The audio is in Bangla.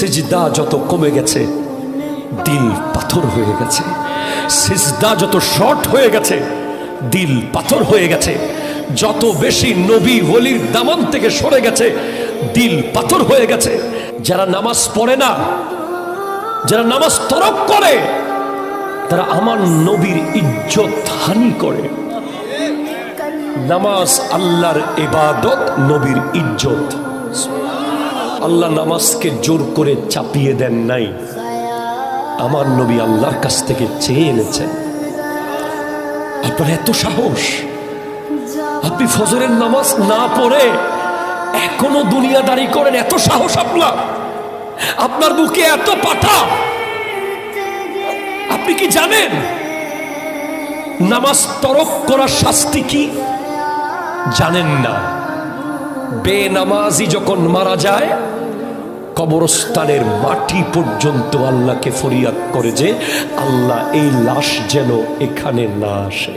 সিজদা যত কমে গেছে দিল পাথর হয়ে গেছে, সিজদা যত শর্ট হয়ে গেছে দিল পাথর হয়ে গেছে, যত বেশি নবী ওলির দামন থেকে সরে গেছে দিল পাথর হয়ে গেছে। যারা নামাজ পড়ে না, যারা নামাজ তরক করে, তারা আমার নবীর ইজ্জত হানি করে। নামাজ আল্লাহর ইবাদত, নবীর ইজ্জত। আল্লাহ নামাজকে জোর করে চাপিয়ে দেন নাই, আমার নবী আল্লাহর কাছ থেকে চেয়ে এনেছেন। আপনার এত সাহস, আপনি ফজরের নামাজ না পড়ে এখনো দুনিয়াদারি করেন, এত সাহস আপনার, আপনার বুকে এত পাঠা। আপনি কি জানেন নামাজ তরক করার শাস্তি কি? জানেন না। বেনামাজি যখন মারা যায়, কবরস্থানের মাটি পর্যন্ত আল্লাহকে ফরিয়াদ করে যে আল্লাহ এই লাশ যেন এখানে না আসে।